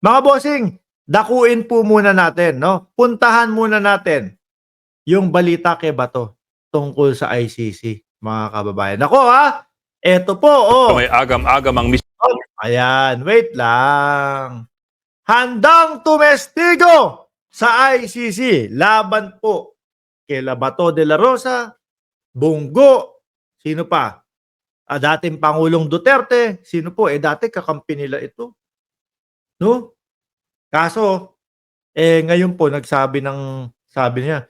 Mga bossing, dakuin po muna natin, no? Puntahan muna natin yung balita kay Bato tungkol sa ICC, mga kababayan. Ako ha, eto po, May agam-agam ang ayan, wait lang. Handang tumestigo sa ICC laban po kay Bato de la Rosa, Bongo, sino pa? Dating Pangulong Duterte, sino po? Dati kakampi nila ito. No? Kaso, ngayon po, sabi niya,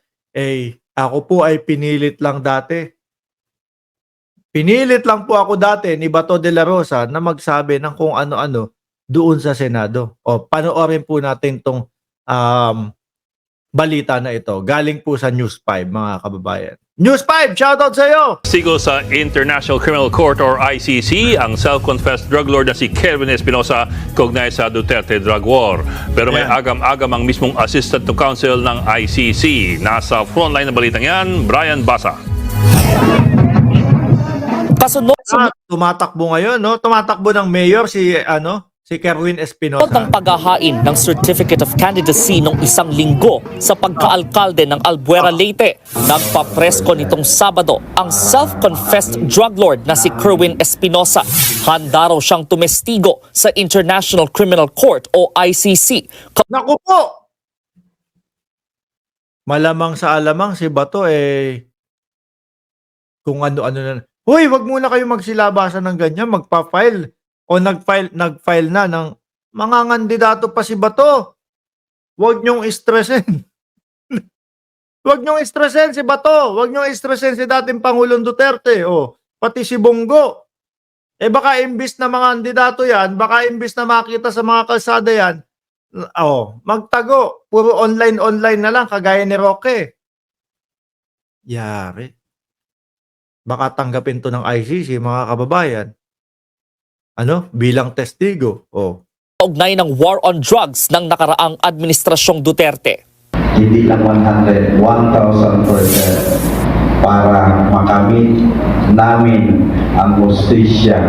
ako po ay pinilit lang dati. Pinilit lang po ako dati ni Bato de la Rosa na magsabi ng kung ano-ano doon sa Senado. O, panoorin po natin tong balita na ito. Galing po sa News 5, mga kababayan. News 5, shoutout sa iyo! Sigo sa International Criminal Court or ICC ang self-confessed drug lord na si Kelvin Espinosa kaugnay sa Duterte drug war. Pero may Ayan. agam-agam ang mismong assistant to counsel ng ICC. Nasa frontline ng balitang yan, Brian Basa. Kasunod Tumatakbo ngayon, no? Tumatakbo ng mayor si Kerwin Espinosa. ng paghahain ng Certificate of Candidacy ng isang linggo sa pagkaalkalde ng Albuera, Leyte. Nagpapresko nitong Sabado ang self-confessed drug lord na si Kerwin Espinosa. Handa raw siyang tumestigo sa International Criminal Court o ICC. Naku po! Malamang sa alamang si Bato kung ano-ano na. Hoy, wag muna kayo magsilabasan ng ganyan, magpa-file o nag-file na ng mga kandidato pa si Bato. Wag niyong stressin. Wag niyong stressin si Bato. Wag niyong stressin si dating Pangulong Duterte. Pati si Bongo. Baka imbis na mga kandidato yan, baka imbis na makita sa mga kalsada yan, magtago. Puro online na lang, kagaya ni Roque. Yari. Baka tanggapin to ng ICC, mga kababayan. Bilang testigo. Kaugnay ng war on drugs ng nakaraang administrasyong Duterte. Hindi lang 100, 1,000% para makamit namin ang hustisya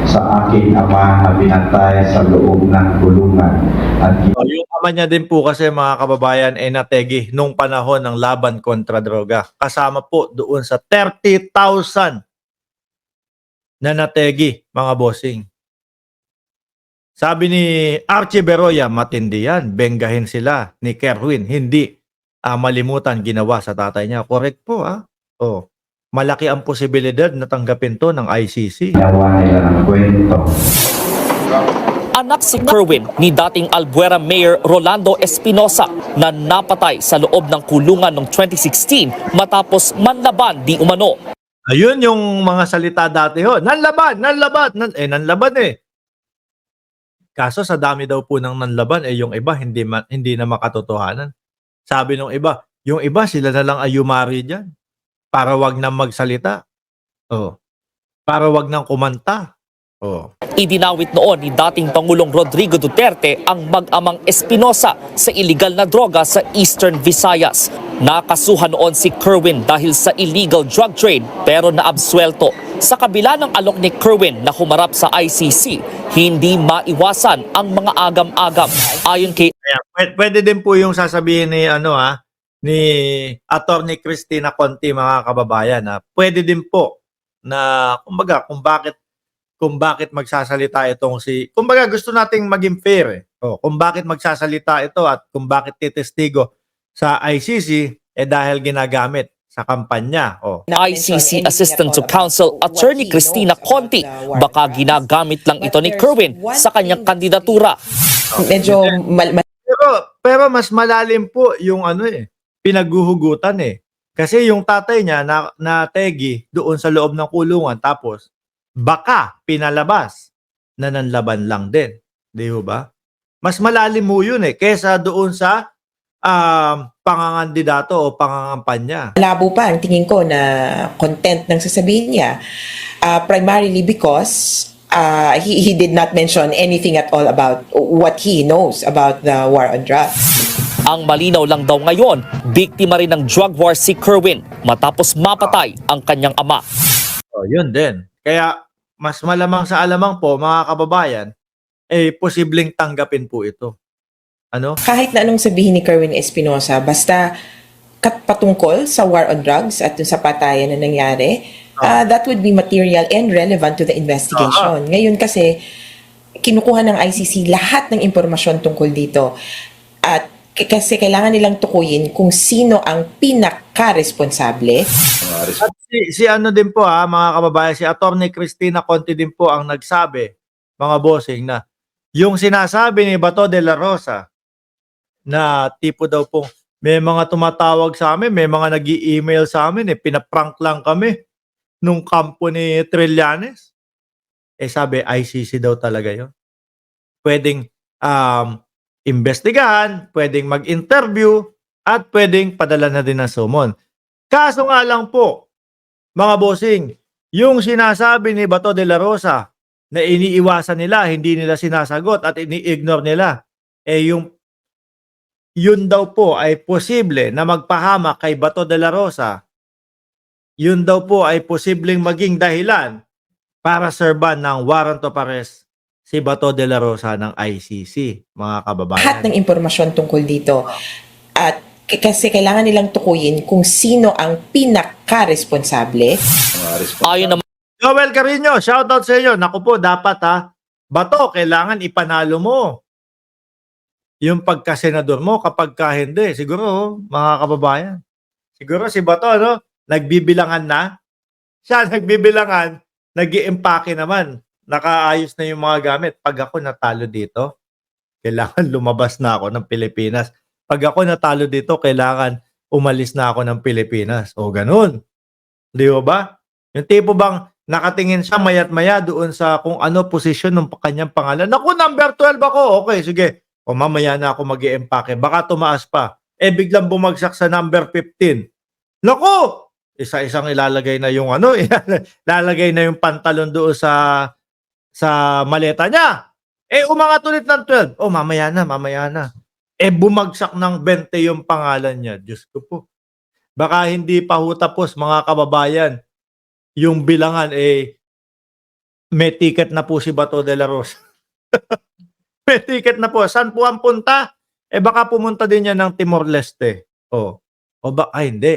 sa aking ama na binatay sa loob ng kulungan. At Yung ama niya din po kasi, mga kababayan, nategi nung panahon ng laban kontra droga. Kasama po doon sa 30,000 na nategi, mga bossing. Sabi ni Archie Beroya, matindi yan. Benggahin sila ni Kerwin. Hindi malimutan ginawa sa tatay niya. Correct po, malaki ang posibilidad na tanggapin to ng ICC. ginawa nila ng kwento. Anak si Kerwin ni dating Albuera Mayor Rolando Espinosa na napatay sa loob ng kulungan noong 2016 matapos manlaban di umano. Ayun yung mga salita dati ho. Nanlaban. Nanlaban eh. Kaso sa dami daw po ng nanlaban, yung iba hindi na makatotohanan. Sabi ng iba, yung iba sila na lang ayumari dyan. Para wag nang magsalita. Para wag nang kumanta. Idinawit noon ni dating Pangulong Rodrigo Duterte ang mag-amang Espinosa sa illegal na droga sa Eastern Visayas. Nakasuhan noon si Kerwin dahil sa illegal drug trade pero naabsuelto. Sa kabila ng alok ni Kerwin na humarap sa ICC, hindi maiwasan ang mga agam-agam. Ayon kay Pwede din po yung sasabihin ni ni Attorney Cristina Conti, mga kababayan, pwede din po na kumbaga kung bakit magsasalita itong kumbaga gusto nating maging fair kung bakit magsasalita ito at kung bakit titestigo sa ICC dahil ginagamit sa kampanya. ICC Assistant to Counsel Attorney Cristina Conti, baka ginagamit lang ito ni Kerwin sa kanyang kandidatura. Medyo Pero mas malalim po yung pinaghuhugutan Kasi yung tatay niya na tegi doon sa loob ng kulungan tapos baka pinalabas na nanlaban lang din. Di ba? Mas malalim mo yun kesa doon sa pangangandidato o pangangampanya. malabo pa ang tingin ko na content ng sasabihin niya. Primarily because he did not mention anything at all about what he knows about the war on drugs. Ang malinaw lang daw ngayon, biktima rin ng drug war si Kerwin matapos mapatay ang kanyang ama. Yun din. Kaya mas malamang sa alamang po, mga kababayan, posibleng tanggapin po ito. Ano? Kahit na anong sabihin ni Kerwin Espinosa, basta patungkol sa war on drugs at dun sa patayan na nangyari, that would be material and relevant to the investigation. Ngayon kasi, kinukuha ng ICC lahat ng impormasyon tungkol dito. At kasi kailangan nilang tukuyin kung sino ang pinaka-responsable. At si ano din po mga kababayan, si Attorney Cristina Conti din po ang nagsabi, mga bossing, na yung sinasabi ni Bato de la Rosa na tipo daw po, may mga tumatawag sa amin, may mga nag-i-email sa amin, pinaprank lang kami nung kampo ni Trillanes. Sabi, ICC daw talaga yun. Pwedeng investigahan, pwedeng mag-interview, at pwedeng padala na din ng summon. Kaso nga lang po, mga bossing, yung sinasabi ni Bato de la Rosa na iniiwasan nila, hindi nila sinasagot at ini-ignore nila, yun daw po ay posible na magpahamak kay Bato de la Rosa. Yun daw po ay posibleng maging dahilan para serban ng warrant of arrest si Bato de la Rosa ng ICC, mga kababayan. Lahat ng impormasyon tungkol dito. At kasi kailangan nilang tukuyin kung sino ang pinaka-responsable. Ayon naman Joel Carino, shoutout sa inyo. Naku po, dapat Bato, kailangan ipanalo mo yung pagkasenador mo kapag hindi. Siguro, mga kababayan. Siguro si Bato, nagbibilangan na. Siya nagbibilangan, nag-i-empake naman. Nakaayos na yung mga gamit. Pag ako natalo dito, kailangan lumabas na ako ng Pilipinas. Pag ako natalo dito, kailangan umalis na ako ng Pilipinas. O ganun. Di ba? Yung tipo bang nakatingin siya mayat-maya doon sa kung ano posisyon ng kanyang pangalan. Naku, number 12 ako. Okay, sige. O mamaya na ako mag-i-empake. Baka tumaas pa. Biglang bumagsak sa number 15. Naku! Isa-isang ilalagay na yung ilalagay na yung pantalon doon sa maleta niya. Umangat ulit ng 12. Mamaya na. Bumagsak ng 20 yung pangalan niya. Diyos ko po. Baka hindi pa ho tapos, mga kababayan. Yung bilangan, may ticket na po si Bato de la Rosa. May ticket na po. Saan po ang punta? Baka pumunta din yan ng Timor-Leste. Hindi.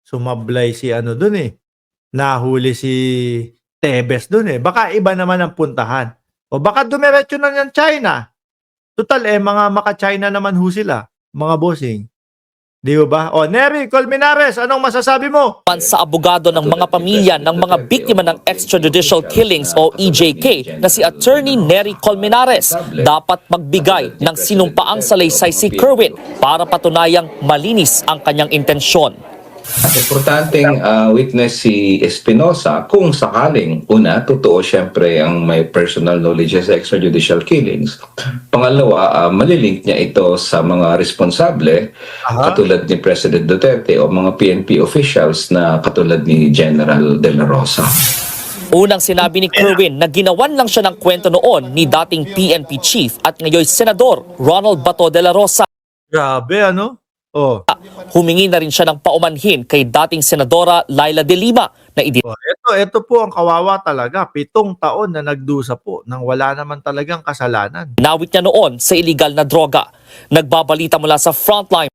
Sumablay si dun Nahuli si Tebes dun Baka iba naman ang puntahan. Baka dumiretso na ng China. Total mga maka-China naman ho sila, mga bossing. Di ba? Nery Colmenares, anong masasabi mo? sa abogado ng mga pamilya ng mga biktima ng extrajudicial killings o EJK na si Attorney Nery Colmenares dapat magbigay ng sinumpaang salaysay si Kerwin para patunayang malinis ang kanyang intensyon. At importanteng witness si Espinosa kung sakaling, una, totoo siyempre ang may personal knowledge sa extrajudicial killings. Pangalawa, malilink niya ito sa mga responsable katulad ni President Duterte o mga PNP officials na katulad ni General De La Rosa. Unang sinabi ni Kerwin na ginawan lang siya ng kwento noon ni dating PNP chief at ngayon Senador Ronald Bato de la Rosa. Grabe, Humingi na rin siya ng paumanhin kay dating Senadora Laila de Lima na Ito po ang kawawa talaga. 7 taon na nagdusa po nang wala naman talagang kasalanan. dinawit niya noon sa iligal na droga. Nagbabalita mula sa Frontline.